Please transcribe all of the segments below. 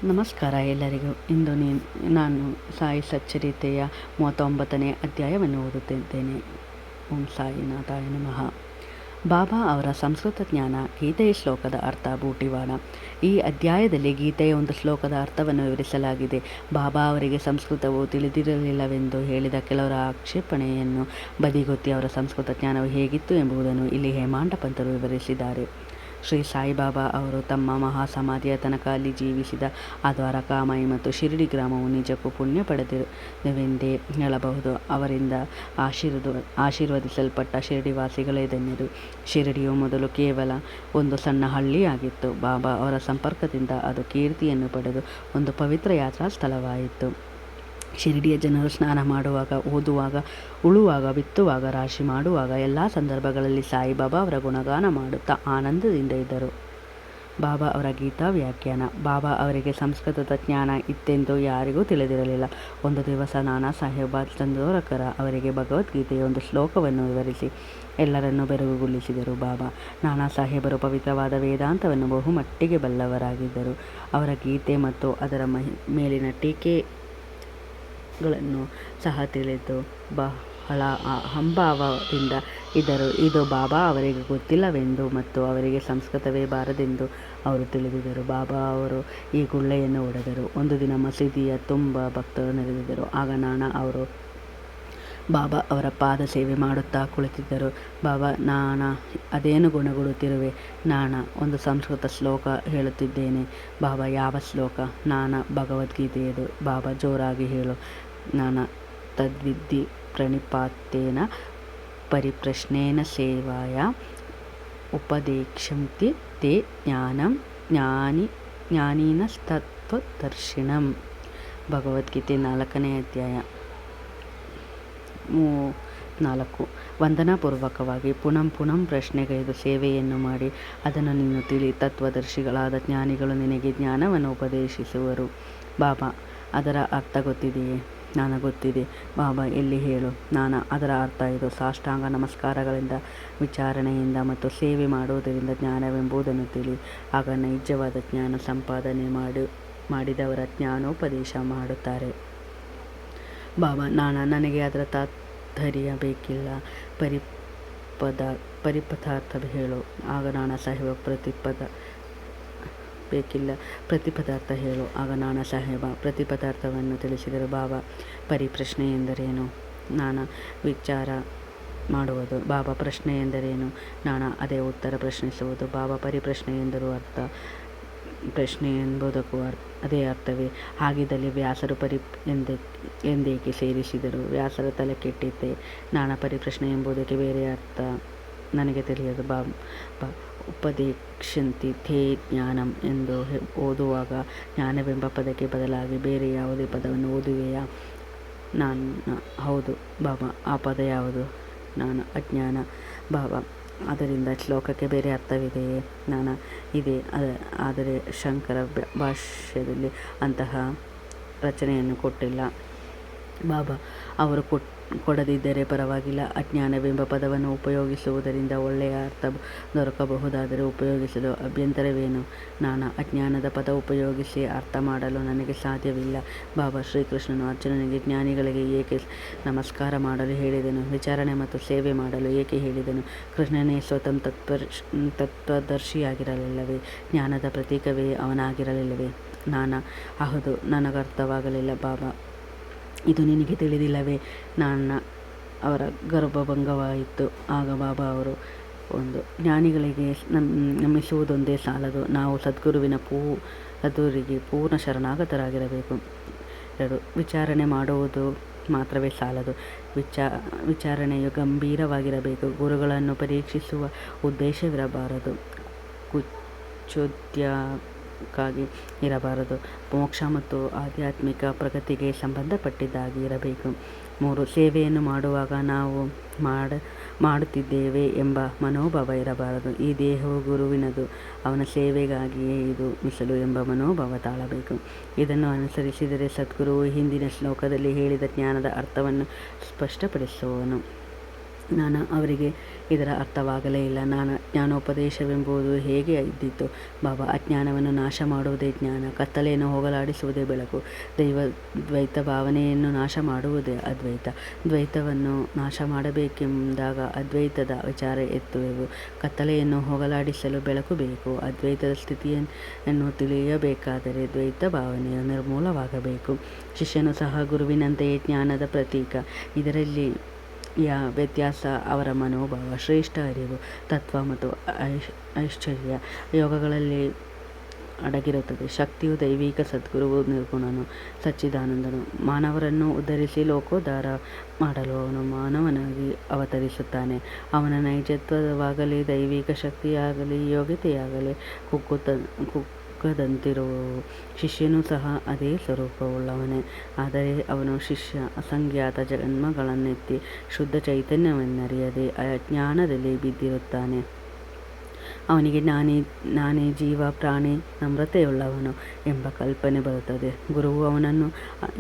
ನಮಸ್ಕಾರ ಎಲ್ಲರಿಗೂ. ಇಂದು ನಾನು ಸಾಯಿ ಸಚ್ಚರಿತೆಯ 39ನೇ ಅಧ್ಯಾಯವನ್ನು ಓದುತ್ತಿದ್ದೇನೆ. ಓಂ ಸಾಯಿನಾಥಾಯ ನಮಃ. ಬಾಬಾ ಅವರ ಸಂಸ್ಕೃತ ಜ್ಞಾನ. ಗೀತೆಯ ಶ್ಲೋಕದ ಅರ್ಥ. ಬೂಟಿವಾಡ. ಈ ಅಧ್ಯಾಯದಲ್ಲಿ ಗೀತೆಯ ಒಂದು ಶ್ಲೋಕದ ಅರ್ಥವನ್ನು ವಿವರಿಸಲಾಗಿದೆ. ಬಾಬಾ ಅವರಿಗೆ ಸಂಸ್ಕೃತವು ತಿಳಿದಿರಲಿಲ್ಲವೆಂದು ಹೇಳಿದ ಕೆಲವರ ಆಕ್ಷೇಪಣೆಯನ್ನು ಬದಿಗೊತ್ತಿ ಅವರ ಸಂಸ್ಕೃತ ಜ್ಞಾನವು ಹೇಗಿತ್ತು ಎಂಬುದನ್ನು ಇಲ್ಲಿ ಹೇಮಾಂಡ ಪಂತರು ವಿವರಿಸಿದ್ದಾರೆ. ಶ್ರೀ ಸಾಯಿಬಾಬಾ ಅವರು ತಮ್ಮ ಮಹಾಸಮಾಧಿಯ ತನಕ ಅಲ್ಲಿ ಜೀವಿಸಿದ ಆ ದ್ವಾರಕಾಮಾಯಿ ಮತ್ತು ಶಿರಡಿ ಗ್ರಾಮವು ನಿಜಕ್ಕೂ ಪುಣ್ಯ ಪಡೆದಿವೆಂದೇ ಹೇಳಬಹುದು. ಅವರಿಂದ ಆಶೀರ್ವದಿಸಲ್ಪಟ್ಟ ಶಿರಡಿವಾಸಿಗಳೇ ಧನ್ಯರು. ಶಿರಡಿಯು ಮೊದಲು ಕೇವಲ ಒಂದು ಸಣ್ಣ ಹಳ್ಳಿಯಾಗಿತ್ತು. ಬಾಬಾ ಅವರ ಸಂಪರ್ಕದಿಂದ ಅದು ಕೀರ್ತಿಯನ್ನು ಪಡೆದು ಒಂದು ಪವಿತ್ರ ಯಾತ್ರಾ ಸ್ಥಳವಾಯಿತು. ಶಿರಡಿಯ ಜನರು ಸ್ನಾನ ಮಾಡುವಾಗ, ಓದುವಾಗ, ಉಳುವಾಗ, ಬಿತ್ತುವಾಗ, ರಾಶಿ ಮಾಡುವಾಗ ಎಲ್ಲ ಸಂದರ್ಭಗಳಲ್ಲಿ ಸಾಯಿಬಾಬಾ ಅವರ ಗುಣಗಾನ ಮಾಡುತ್ತಾ ಆನಂದದಿಂದ ಇದ್ದರು. ಬಾಬಾ ಅವರ ಗೀತಾ ವ್ಯಾಖ್ಯಾನ. ಬಾಬಾ ಅವರಿಗೆ ಸಂಸ್ಕೃತದ ಜ್ಞಾನ ಇತ್ತೆಂದು ಯಾರಿಗೂ ತಿಳಿದಿರಲಿಲ್ಲ. ಒಂದು ದಿವಸ ನಾನಾ ಸಾಹೇಬ ಚಂದೋರಕರ ಅವರಿಗೆ ಭಗವದ್ಗೀತೆಯ ಒಂದು ಶ್ಲೋಕವನ್ನು ವಿವರಿಸಿ ಎಲ್ಲರನ್ನೂ ಬೆರಗುಗೊಳಿಸಿದರು. ಬಾಬಾ ನಾನಾ ಸಾಹೇಬರು ಪವಿತ್ರವಾದ ವೇದಾಂತವನ್ನು ಬಹುಮಟ್ಟಿಗೆ ಬಲ್ಲವರಾಗಿದ್ದರು. ಅವರ ಗೀತೆ ಮತ್ತು ಅದರ ಮೇಲಿನ ಟೀಕೆಗಳನ್ನು ಸಹ ತಿಳಿದು ಬಹಳ ಅಹಂಭಾವದಿಂದ ಇದ್ದರು. ಇದು ಬಾಬಾ ಅವರಿಗೆ ಗೊತ್ತಿಲ್ಲವೆಂದು ಮತ್ತು ಅವರಿಗೆ ಸಂಸ್ಕೃತವೇ ಬಾರದೆಂದು ಅವರು ತಿಳಿದಿದ್ದರು. ಬಾಬಾ ಅವರು ಈ ಗುಳ್ಳೆಯನ್ನು ಹೊಡೆದರು. ಒಂದು ದಿನ ಮಸೀದಿಯ ತುಂಬ ಭಕ್ತರು ನೆರೆದಿದ್ದರು. ಆಗ ನಾನಾ ಅವರು ಬಾಬಾ ಅವರ ಪಾದ ಸೇವೆ ಮಾಡುತ್ತಾ ಕುಳಿತಿದ್ದರು. ಬಾಬಾ, ನಾನಾ ಅದೇನು ಗುಣಗುಡುತ್ತಿರುವೆ? ನಾನಾ ಒಂದು ಸಂಸ್ಕೃತ ಶ್ಲೋಕ ಹೇಳುತ್ತಿದ್ದೇನೆ. ಬಾಬಾ, ಯಾವ ಶ್ಲೋಕ? ನಾನಾ, ಭಗವದ್ಗೀತೆಯದು. ಬಾಬಾ, ಜೋರಾಗಿ ಹೇಳು. ನಾನಾ, ತದ್ವಿದ್ಧಿ ಪ್ರಣಿಪಾತೇನ ಪರಿಪ್ರಶ್ನೇನ ಸೇವಾಯ ಉಪದೇಕ್ಷಂತಿ ತೇ ಜ್ಞಾನಂ ಜ್ಞಾನಿನಸ್ತತ್ವದರ್ಶಿನಂ. ಭಗವದ್ಗೀತೆ 4ನೇ ಅಧ್ಯಾಯ 4. ವಂದನಾಪೂರ್ವಕವಾಗಿ ಪುನಃ ಪ್ರಶ್ನೆಗೈದು ಸೇವೆಯನ್ನು ಮಾಡಿ ಅದನ್ನು ನೀನು ತಿಳಿ. ತತ್ವದರ್ಶಿಗಳಾದ ಜ್ಞಾನಿಗಳು ನಿನಗೆ ಜ್ಞಾನವನ್ನು ಉಪದೇಶಿಸುವರು. ಬಾಬಾ, ಅದರ ಅರ್ಥ ಗೊತ್ತಿದೆಯೇ? ನಾನಾ, ಗೊತ್ತಿದೆ. ಬಾಬಾ, ಎಲ್ಲಿ ಹೇಳು. ನಾನಾ, ಅದರ ಅರ್ಥ ಇದು. ಸಾಷ್ಟಾಂಗ ನಮಸ್ಕಾರಗಳಿಂದ, ವಿಚಾರಣೆಯಿಂದ ಮತ್ತು ಸೇವೆ ಮಾಡುವುದರಿಂದ ಜ್ಞಾನವೆಂಬುದನ್ನು ತಿಳಿ. ಆಗ ನೈಜವಾದ ಜ್ಞಾನ ಸಂಪಾದನೆ ಮಾಡಿದವರ ಜ್ಞಾನೋಪದೇಶ ಮಾಡುತ್ತಾರೆ. ಬಾಬಾ, ನಾನಾ, ನನಗೆ ಅದರ ತಾತ್ಪರ್ಯ ಬೇಕಿಲ್ಲ. ಪರಿಪದಾರ್ಥ ಹೇಳು. ಆಗ ನಾನಾ ಸಾಹೇಬ, ಪ್ರತಿಪದಾರ್ಥ ಹೇಳು. ಆಗ ನಾನಾ ಸಾಹೇಬ ಪ್ರತಿಪದಾರ್ಥವನ್ನು ತಿಳಿಸಿದರು. ಬಾಬಾ, ಪರಿಪ್ರಶ್ನೆ ಎಂದರೇನು? ನಾನಾ, ವಿಚಾರ ಮಾಡುವುದು. ಬಾಬಾ, ಪ್ರಶ್ನೆ ಎಂದರೇನು? ನಾನಾ, ಅದೇ ಉತ್ತರ ಪ್ರಶ್ನಿಸುವುದು. ಬಾಬಾ, ಪರಿಪ್ರಶ್ನೆ ಎಂದರೂ ಅರ್ಥ, ಪ್ರಶ್ನೆ ಎಂಬುದಕ್ಕೂ ಅದೇ ಅರ್ಥವೇ? ಹಾಗಿದ್ದಲ್ಲಿ ವ್ಯಾಸರು ಎಂದೇಕೆ ಸೇರಿಸಿದರು? ವ್ಯಾಸರ ತಲೆ ಕೆಟ್ಟಿದ್ದೆ. ನಾನಾ, ಪರಿಪ್ರಶ್ನೆ ಎಂಬುದಕ್ಕೆ ಬೇರೆ ಅರ್ಥ ನನಗೆ ತಿಳಿಯದು. ಬಾಬಾ, ಉಪದೇಕ್ಷಂತಿ ಥೇ ಜ್ಞಾನಂ ಎಂದು ಓದುವಾಗ ಜ್ಞಾನವೆಂಬ ಪದಕ್ಕೆ ಬದಲಾಗಿ ಬೇರೆ ಯಾವುದೇ ಪದವನ್ನು ಓದುವೆಯಾ? ನಾನಾ, ಹೌದು. ಬಾಬಾ, ಆ ಪದ ಯಾವುದು? ನಾನಾ, ಅಜ್ಞಾನ. ಬಾಬಾ, ಅದರಿಂದ ಶ್ಲೋಕಕ್ಕೆ ಬೇರೆ ಅರ್ಥವಿದೆಯೇ? ನಾನಾ, ಇದೆ. ಆದರೆ ಶಂಕರ ಭಾಷ್ಯದಲ್ಲಿ ಅಂತಹ ರಚನೆಯನ್ನು ಕೊಟ್ಟಿಲ್ಲ. ಬಾಬಾ, ಅವರು ಕೊಡದಿದ್ದರೆ ಪರವಾಗಿಲ್ಲ. ಅಜ್ಞಾನವೆಂಬ ಪದವನ್ನು ಉಪಯೋಗಿಸುವುದರಿಂದ ಒಳ್ಳೆಯ ಅರ್ಥ ದೊರಕಬಹುದಾದರೆ ಉಪಯೋಗಿಸಲು ಅಭ್ಯಂತರವೇನು? ನಾನಾ, ಅಜ್ಞಾನದ ಪದ ಉಪಯೋಗಿಸಿ ಅರ್ಥ ಮಾಡಲು ನನಗೆ ಸಾಧ್ಯವಿಲ್ಲ. ಬಾಬಾ, ಶ್ರೀಕೃಷ್ಣನು ಅರ್ಜುನನಿಗೆ ಜ್ಞಾನಿಗಳಿಗೆ ಏಕೆ ನಮಸ್ಕಾರ ಮಾಡಲು ಹೇಳಿದನು? ವಿಚಾರಣೆ ಮತ್ತು ಸೇವೆ ಮಾಡಲು ಏಕೆ ಹೇಳಿದನು? ಕೃಷ್ಣನೇ ಸ್ವತಃ ತತ್ವದರ್ಶಿಯಾಗಿರಲಿಲ್ಲವೇ? ಜ್ಞಾನದ ಪ್ರತೀಕವೇ ಅವನಾಗಿರಲಿಲ್ಲವೇ? ನಾನಾ, ಹೌದು. ನನಗರ್ಥವಾಗಲಿಲ್ಲ. ಬಾಬಾ, ಇದು ನಿನಗೆ ತಿಳಿದಿಲ್ಲವೇ? ನಾನಾ, ಅವರ ಗರ್ಭಭಂಗವಾಯಿತು. ಆಗ ಬಾಬಾ ಅವರು, ಒಂದು, ಜ್ಞಾನಿಗಳಿಗೆ ನಮಿಸುವುದೊಂದೇ ಸಾಲದು. ನಾವು ಸದ್ಗುರುವಿನ ಪೂರ್ಣ ಶರಣಾಗತರಾಗಿರಬೇಕು. 2, ವಿಚಾರಣೆ ಮಾಡುವುದು ಮಾತ್ರವೇ ಸಾಲದು. ವಿಚಾರಣೆಯು ಗಂಭೀರವಾಗಿರಬೇಕು. ಗುರುಗಳನ್ನು ಪರೀಕ್ಷಿಸುವ ಉದ್ದೇಶವಿರಬಾರದು. ಕುಚೋದ್ಯಕ್ಕಾಗಿ ಇರಬಾರದು. ಮೋಕ್ಷ ಮತ್ತು ಆಧ್ಯಾತ್ಮಿಕ ಪ್ರಗತಿಗೆ ಸಂಬಂಧಪಟ್ಟಿದ್ದಾಗಿ ಇರಬೇಕು. 3, ಸೇವೆಯನ್ನು ಮಾಡುವಾಗ ನಾವು ಮಾಡುತ್ತಿದ್ದೇವೆ ಎಂಬ ಮನೋಭಾವ ಇರಬಾರದು. ಈ ದೇಹವು ಗುರುವಿನದು, ಅವನ ಸೇವೆಗಾಗಿಯೇ ಇದು ಮೀಸಲು ಎಂಬ ಮನೋಭಾವ ತಾಳಬೇಕು. ಇದನ್ನು ಅನುಸರಿಸಿದರೆ ಸದ್ಗುರುವು ಹಿಂದಿನ ಶ್ಲೋಕದಲ್ಲಿ ಹೇಳಿದ ಜ್ಞಾನದ ಅರ್ಥವನ್ನು ಸ್ಪಷ್ಟಪಡಿಸುವನು. ಅವರಿಗೆ ಇದರ ಅರ್ಥವಾಗಲೇ ಇಲ್ಲ. ಜ್ಞಾನೋಪದೇಶವೆಂಬುದು ಹೇಗೆ ಇದ್ದಿತು ಬಾಬಾ? ಅಜ್ಞಾನವನ್ನು ನಾಶ ಮಾಡುವುದೇ ಜ್ಞಾನ, ಕತ್ತಲೆಯನ್ನು ಹೋಗಲಾಡಿಸುವುದೇ ಬೆಳಕು, ದ್ವೈತ ಭಾವನೆಯನ್ನು ನಾಶ ಮಾಡುವುದೇ ಅದ್ವೈತ. ದ್ವೈತವನ್ನು ನಾಶ ಮಾಡಬೇಕೆಂದಾಗ ಅದ್ವೈತದ ವಿಚಾರ ಎತ್ತುವೆವು. ಕತ್ತಲೆಯನ್ನು ಹೋಗಲಾಡಿಸಲು ಬೆಳಕು ಬೇಕು. ಅದ್ವೈತದ ಸ್ಥಿತಿಯನ್ನು ತಿಳಿಯಬೇಕಾದರೆ ದ್ವೈತ ಭಾವನೆಯು ನಿರ್ಮೂಲವಾಗಬೇಕು. ಶಿಷ್ಯನು ಸಹ ಗುರುವಿನಂತೆಯೇ ಜ್ಞಾನದ ಪ್ರತೀಕ. ಇದರಲ್ಲಿ ವ್ಯತ್ಯಾಸ ಅವರ ಮನೋಭಾವ, ಶ್ರೇಷ್ಠ ಅರಿವು, ತತ್ವ ಮತ್ತು ಐಶ್ವರ್ಯ ಯೋಗಗಳಲ್ಲಿ ಅಡಗಿರುತ್ತದೆ. ಶಕ್ತಿಯು ದೈವಿಕ, ಸದ್ಗುರುವು ನಿರ್ಗುಣನು, ಸಚ್ಚಿದಾನಂದನು. ಮಾನವರನ್ನು ಉದ್ಧರಿಸಿ ಲೋಕೋದ್ಧಾರ ಮಾಡಲು ಅವನು ಮಾನವನಾಗಿ ಅವತರಿಸುತ್ತಾನೆ. ಅವನ ನೈಜತ್ವವಾಗಲಿ, ದೈವಿಕ ಶಕ್ತಿಯಾಗಲಿ, ಯೋಗ್ಯತೆಯಾಗಲಿ ಕುಗ್ಗದಂತಿರುವವು. ಶಿಷ್ಯನೂ ಸಹ ಅದೇ ಸ್ವರೂಪವುಳ್ಳವನೇ. ಆದರೆ ಅವನು ಶಿಷ್ಯ ಅಸಂಖ್ಯಾತ ಜನ್ಮಗಳನ್ನೆತ್ತಿ ಶುದ್ಧ ಚೈತನ್ಯವನ್ನರಿಯದೆ ಅಜ್ಞಾನದಲ್ಲಿ ಬಿದ್ದಿರುತ್ತಾನೆ. ಅವನಿಗೆ ನಾನೇ ಜೀವ, ಪ್ರಾಣಿ, ನಮ್ರತೆಯುಳ್ಳವನು ಎಂಬ ಕಲ್ಪನೆ ಬರುತ್ತದೆ. ಗುರುವು ಅವನನ್ನು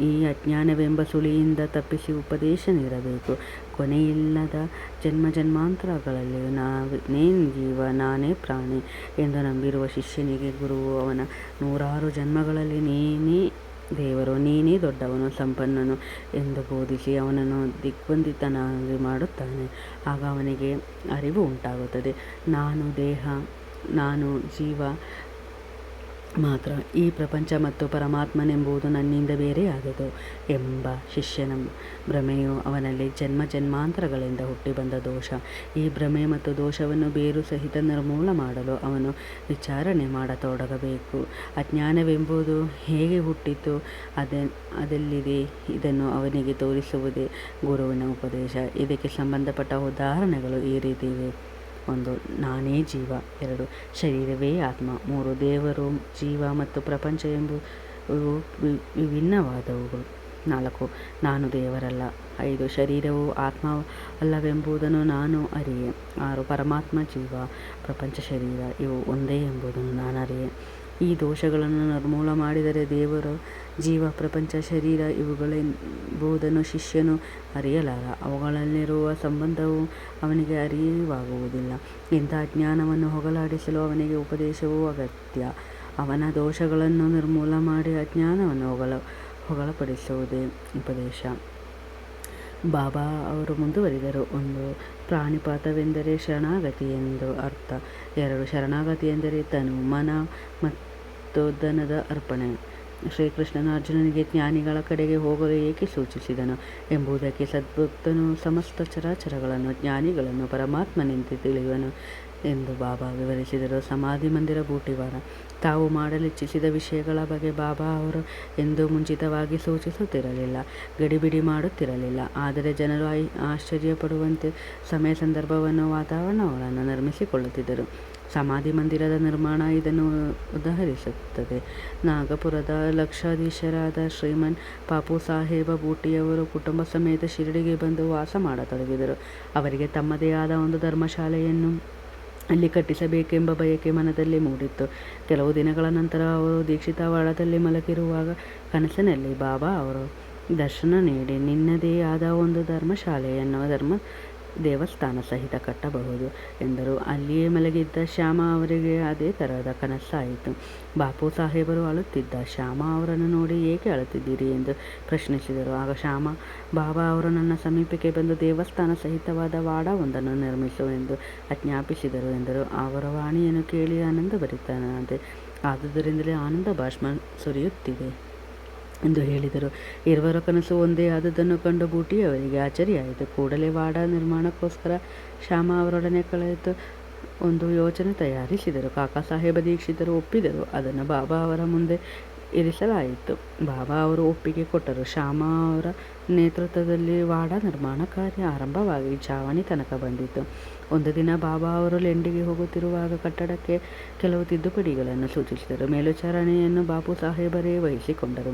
ಈ ಅಜ್ಞಾನವೆಂಬ ಸುಳಿಯಿಂದ ತಪ್ಪಿಸಿ ಉಪದೇಶ ನೀಡಬೇಕು. ಕೊನೆಯಿಲ್ಲದ ಜನ್ಮಾಂತರಗಳಲ್ಲಿಯೂ ನಾನೇ ಜೀವ, ನಾನೇ ಪ್ರಾಣಿ ಎಂದು ನಂಬಿರುವ ಶಿಷ್ಯನಿಗೆ ಗುರುವು ಅವನ 100 ಜನ್ಮಗಳಲ್ಲಿ ನೀನೇ ದೇವರು, ನೀನೇ ದೊಡ್ಡವನು, ಸಂಪನ್ನನು ಎಂದು ಬೋಧಿಸಿ ಅವನನ್ನು ದಿಗ್ಬಂಧಿತನಾಗಿ ಮಾಡುತ್ತಾನೆ. ಆಗ ಅವನಿಗೆ ಅರಿವು ಉಂಟಾಗುತ್ತದೆ, ನಾನು ದೇಹ, ನಾನು ಜೀವ ಮಾತ್ರ, ಈ ಪ್ರಪಂಚ ಮತ್ತು ಪರಮಾತ್ಮನೆಂಬುದು ನನ್ನಿಂದ ಬೇರೆಯಾದುದು ಎಂಬ ಶಿಷ್ಯನ ಭ್ರಮೆಯು ಅವನಲ್ಲಿ ಜನ್ಮಾಂತರಗಳಿಂದ ಹುಟ್ಟಿ ಬಂದ ದೋಷ. ಈ ಭ್ರಮೆ ಮತ್ತು ದೋಷವನ್ನು ಬೇರು ಸಹಿತ ನಿರ್ಮೂಲ ಮಾಡಲು ಅವನು ವಿಚಾರಣೆ ಮಾಡತೊಡಗಬೇಕು. ಅಜ್ಞಾನವೆಂಬುದು ಹೇಗೆ ಹುಟ್ಟಿತು, ಅದೆಲ್ಲಿದೆ, ಇದನ್ನು ಅವನಿಗೆ ತೋರಿಸುವುದೇ ಗುರುವಿನ ಉಪದೇಶ. ಇದಕ್ಕೆ ಸಂಬಂಧಪಟ್ಟ ಉದಾಹರಣೆಗಳು ಈ ರೀತಿ ಇವೆ. 1. ನಾನೇ ಜೀವ. 2. ಶರೀರವೇ ಆತ್ಮ. 3. ದೇವರು, ಜೀವ ಮತ್ತು ಪ್ರಪಂಚ ಎಂಬುವು ವಿಭಿನ್ನವಾದವುಗಳು. 4. ನಾನು ದೇವರಲ್ಲ. 5. ಶರೀರವು ಆತ್ಮವಲ್ಲವೆಂಬುದನ್ನು ನಾನು ಅರಿಯೆ. 6. ಪರಮಾತ್ಮ, ಜೀವ, ಪ್ರಪಂಚ, ಶರೀರ ಇವು ಒಂದೇ ಎಂಬುದನ್ನು ನಾನು ಅರಿಯೆ. ಈ ದೋಷಗಳನ್ನು ನಿರ್ಮೂಲ ಮಾಡಿದರೆ ದೇವರು, ಜೀವ, ಪ್ರಪಂಚ, ಶರೀರ ಇವುಗಳೆಂಬುದನ್ನು ಶಿಷ್ಯನು ಅರಿಯಲಾರ. ಅವುಗಳಲ್ಲಿರುವ ಸಂಬಂಧವು ಅವನಿಗೆ ಅರಿವಾಗುವುದಿಲ್ಲ. ಇಂಥ ಅಜ್ಞಾನವನ್ನು ಹೋಗಲಾಡಿಸಲು ಅವನಿಗೆ ಉಪದೇಶವೂ ಅಗತ್ಯ. ಅವನ ದೋಷಗಳನ್ನು ನಿರ್ಮೂಲ ಮಾಡಿ ಅಜ್ಞಾನವನ್ನು ಹೋಗಲಾಡಿಸುವುದೇ ಉಪದೇಶ. ಬಾಬಾ ಅವರು ಮುಂದುವರಿದರು. 1. ಪ್ರಾಣಿಪಾತವೆಂದರೆ ಶರಣಾಗತಿ ಎಂದು ಅರ್ಥ. 2. ಶರಣಾಗತಿ ಎಂದರೆ ತನು, ಮನ ಮತ್ತು ಧನದ ಅರ್ಪಣೆ. ಶ್ರೀಕೃಷ್ಣನು ಅರ್ಜುನನಿಗೆ ಜ್ಞಾನಿಗಳ ಕಡೆಗೆ ಹೋಗಲು ಏಕೆ ಸೂಚಿಸಿದನು ಎಂಬುದಕ್ಕೆ ಸದ್ಭಕ್ತನು ಸಮಸ್ತ ಚರಾಚರಗಳನ್ನು, ಜ್ಞಾನಿಗಳನ್ನು ಪರಮಾತ್ಮನೆಂದು ತಿಳಿಯುವನು ಎಂದು ಬಾಬಾ ವಿವರಿಸಿದರು. ಸಮಾಧಿ ಮಂದಿರ ಬೂಟಿವಾರ. ತಾವು ಮಾಡಲಿಚ್ಛಿಸಿದ ವಿಷಯಗಳ ಬಗ್ಗೆ ಬಾಬಾ ಅವರು ಎಂದೂ ಮುಂಚಿತವಾಗಿ ಸೂಚಿಸುತ್ತಿರಲಿಲ್ಲ, ಗಡಿಬಿಡಿ ಮಾಡುತ್ತಿರಲಿಲ್ಲ. ಆದರೆ ಜನರು ಆಶ್ಚರ್ಯಪಡುವಂತೆ ಸಮಯ, ಸಂದರ್ಭವನ್ನು, ವಾತಾವರಣಗಳನ್ನು ನಿರ್ಮಿಸಿಕೊಳ್ಳುತ್ತಿದ್ದರು. ಸಮಾಧಿ ಮಂದಿರದ ನಿರ್ಮಾಣ ಇದನ್ನು ಉದಾಹರಿಸುತ್ತದೆ. ನಾಗಪುರದ ಲಕ್ಷಾಧೀಶರಾದ ಶ್ರೀಮನ್ ಪಾಪು ಸಾಹೇಬ ಬೂಟಿಯವರು ಕುಟುಂಬ ಸಮೇತ ಶಿರಡಿಗೆ ಬಂದು ವಾಸ ಮಾಡತೊಡಗಿದರು. ಅವರಿಗೆ ತಮ್ಮದೇ ಆದ ಒಂದು ಧರ್ಮಶಾಲೆಯನ್ನು ಅಲ್ಲಿ ಕಟ್ಟಿಸಬೇಕೆಂಬ ಬಯಕೆ ಮನದಲ್ಲಿ ಮೂಡಿತ್ತು. ಕೆಲವು ದಿನಗಳ ನಂತರ ಅವರು ದೀಕ್ಷಿತವಾಡದಲ್ಲಿ ಮಲಗಿರುವಾಗ ಕನಸಿನಲ್ಲಿ ಬಾಬಾ ಅವರು ದರ್ಶನ ನೀಡಿ, ನಿನ್ನದೇ ಆದ ಒಂದು ಧರ್ಮಶಾಲೆಯನ್ನು ದೇವಸ್ಥಾನ ಸಹಿತ ಕಟ್ಟಬಹುದು ಎಂದರು. ಅಲ್ಲಿಯೇ ಮಲಗಿದ್ದ ಶ್ಯಾಮ ಅವರಿಗೆ ಅದೇ ತರಹದ ಕನಸಾಯಿತು. ಬಾಪು ಸಾಹೇಬರು ಅಳುತ್ತಿದ್ದ ಶ್ಯಾಮ ಅವರನ್ನು ನೋಡಿ, ಏಕೆ ಅಳುತ್ತಿದ್ದೀರಿ ಎಂದು ಪ್ರಶ್ನಿಸಿದರು. ಆಗ ಶ್ಯಾಮ, ಬಾಬಾ ಅವರು ನನ್ನ ಸಮೀಪಕ್ಕೆ ಬಂದು ದೇವಸ್ಥಾನ ಸಹಿತವಾದ ವಾಡವೊಂದನ್ನು ನಿರ್ಮಿಸು ಎಂದು ಆಜ್ಞಾಪಿಸಿದರು ಎಂದರು. ಅವರ ವಾಣಿಯನ್ನು ಕೇಳಿ ಆನಂದಭರಿತನಾದೆ. ಆದುದರಿಂದಲೇ ಆನಂದ ಭಾಷ್ಮ ಸುರಿಯುತ್ತಿದೆ ಎಂದು ಹೇಳಿದರು. ಇರುವರ ಕನಸು ಒಂದೇ ಆದುದನ್ನು ಕಂಡು ಬೂಟಿಯವರಿಗೆ ಆಶ್ಚರ್ಯವಾಯಿತು. ಕೂಡಲೇ ವಾಡ ನಿರ್ಮಾಣಕ್ಕೋಸ್ಕರ ಶ್ಯಾಮ ಅವರೊಡನೆ ಕಳೆದು ಒಂದು ಯೋಜನೆ ತಯಾರಿಸಿದರು. ಕಾಕಾ ಸಾಹೇಬ ದೀಕ್ಷಿತರು ಒಪ್ಪಿದರು. ಅದನ್ನು ಬಾಬಾ ಅವರ ಮುಂದೆ ಇರಿಸಲಾಯಿತು. ಬಾಬಾ ಅವರು ಒಪ್ಪಿಗೆ ಕೊಟ್ಟರು. ಶ್ಯಾಮ ಅವರ ನೇತೃತ್ವದಲ್ಲಿ ವಾಡ ನಿರ್ಮಾಣ ಕಾರ್ಯ ಆರಂಭವಾಗಿ ಚಾವಣಿ ತನಕ ಬಂದಿತು. ಒಂದು ದಿನ ಬಾಬಾ ಅವರು ಲೆಂಡಿಗೆ ಹೋಗುತ್ತಿರುವಾಗ ಕಟ್ಟಡಕ್ಕೆ ಕೆಲವು ತಿದ್ದುಪಡಿಗಳನ್ನು ಸೂಚಿಸಿದರು. ಮೇಲ್ವಿಚಾರಣೆಯನ್ನು ಬಾಪು ಸಾಹೇಬರೇ ವಹಿಸಿಕೊಂಡರು.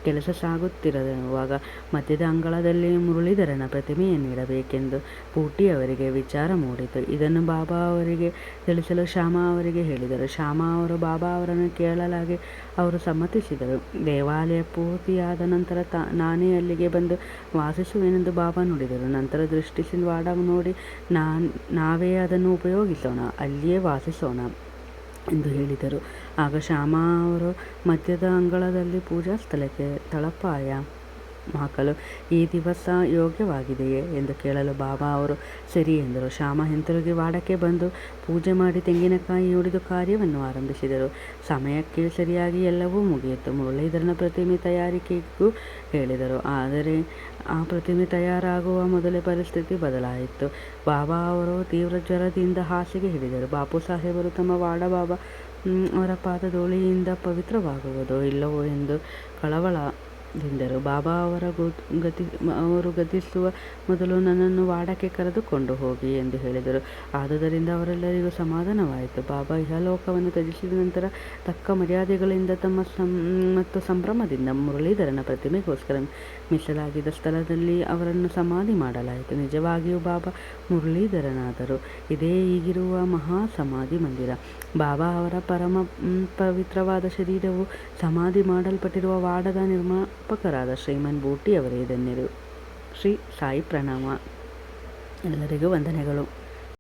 ಕೆಲಸ ಸಾಗುತ್ತಿರುವಾಗ ಮಧ್ಯದ ಅಂಗಳದಲ್ಲಿ ಮುರಳೀಧರನ ಪ್ರತಿಮೆಯನ್ನಿಡಬೇಕೆಂದು ಬೂಟಿ ಅವರಿಗೆ ವಿಚಾರ ಮೂಡಿತು. ಇದನ್ನು ಬಾಬಾ ಅವರಿಗೆ ತಿಳಿಸಲು ಶ್ಯಾಮ ಅವರಿಗೆ ಹೇಳಿದರು. ಶ್ಯಾಮ ಅವರು ಬಾಬಾ ಅವರನ್ನು ಕೇಳಲಾಗಿ ಅವರು ಸಮ್ಮತಿಸಿದರು. ದೇವಾಲಯ ಪೂರ್ತಿಯಾದ ನಂತರ ನಾನೇ ಅಲ್ಲಿಗೆ ಬಂದು ವಾಸಿಸುವೆನೆಂದು ಬಾಬಾ ನುಡಿದರು. ನಂತರ ದೃಷ್ಟಿಸಿ ವಾಡ ನೋಡಿ ನಾವೇ ಅದನ್ನು ಉಪಯೋಗಿಸೋಣ, ಅಲ್ಲಿಯೇ ವಾಸಿಸೋಣ ಎಂದು ಹೇಳಿದರು. ಆಗ ಶ್ಯಾಮ ಅವರು ಮಧ್ಯದ ಅಂಗಳದಲ್ಲಿ ಪೂಜಾ ಸ್ಥಳಕ್ಕೆ ತಳಪಾಯ ಹಾಕಲು ಈ ದಿವಸ ಯೋಗ್ಯವಾಗಿದೆಯೇ ಎಂದು ಕೇಳಲು ಬಾಬಾ ಅವರು ಸರಿ ಎಂದರು. ಶ್ಯಾಮ ಹಿಂತಿರುಗಿ ವಾಡಕ್ಕೆ ಬಂದು ಪೂಜೆ ಮಾಡಿ ತೆಂಗಿನಕಾಯಿ ಹೊಡೆದು ಕಾರ್ಯವನ್ನು ಆರಂಭಿಸಿದರು. ಸಮಯಕ್ಕೆ ಸರಿಯಾಗಿ ಎಲ್ಲವೂ ಮುಗಿಯಿತು. ಮುರಳೀಧರನ ಪ್ರತಿಮೆ ತಯಾರಿಕೆಗೂ ಹೇಳಿದರು. ಆದರೆ ಆ ಪ್ರತಿಮೆ ತಯಾರಾಗುವ ಮೊದಲೇ ಪರಿಸ್ಥಿತಿ ಬದಲಾಯಿತು. ಬಾಬಾ ಅವರು ತೀವ್ರ ಜ್ವರದಿಂದ ಹಾಸಿಗೆ ಹಿಡಿದರು. ಬಾಪು ಸಾಹೇಬರು ತಮ್ಮ ವಾಡ ಬಾಬಾ ಅವರ ಪಾದಧೂಳಿಯಿಂದ ಪವಿತ್ರವಾಗುವುದೋ ಇಲ್ಲವೋ ಎಂದು ಕಳವಳದಿಂದರು. ಬಾಬಾ ಅವರು ಗತಿಸುವ ಮೊದಲು ನನ್ನನ್ನು ವಾಡಕ್ಕೆ ಕರೆದುಕೊಂಡು ಹೋಗಿ ಎಂದು ಹೇಳಿದರು. ಆದುದರಿಂದ ಅವರೆಲ್ಲರಿಗೂ ಸಮಾಧಾನವಾಯಿತು. ಬಾಬಾ ಇಹಲೋಕವನ್ನು ತ್ಯಜಿಸಿದ ನಂತರ ತಕ್ಕ ಮರ್ಯಾದೆಗಳಿಂದ ಮತ್ತು ಸಂಭ್ರಮದಿಂದ ಮುರಳೀಧರನ ಪ್ರತಿಮೆಗೋಸ್ಕರ ಮೀಸಲಾಗಿದ್ದ ಸ್ಥಳದಲ್ಲಿ ಅವರನ್ನು ಸಮಾಧಿ ಮಾಡಲಾಯಿತು. ನಿಜವಾಗಿಯೂ ಬಾಬಾ ಮುರಳೀಧರನಾದರು. ಇದೇ ಈಗಿರುವ ಮಹಾ ಸಮಾಧಿ ಮಂದಿರ. ಬಾಬಾ ಅವರ ಪರಮ ಪವಿತ್ರವಾದ ಶರೀರವು ಸಮಾಧಿ ಮಾಡಲ್ಪಟ್ಟಿರುವ ವಾಡದ ನಿರ್ಮಾಪಕರಾದ ಶ್ರೀಮನ್ ಬೂಟಿ ಅವರೇ ಧನ್ಯರು. ಶ್ರೀ ಸಾಯಿ ಪ್ರಣಾಮ. ಎಲ್ಲರಿಗೂ ವಂದನೆಗಳು.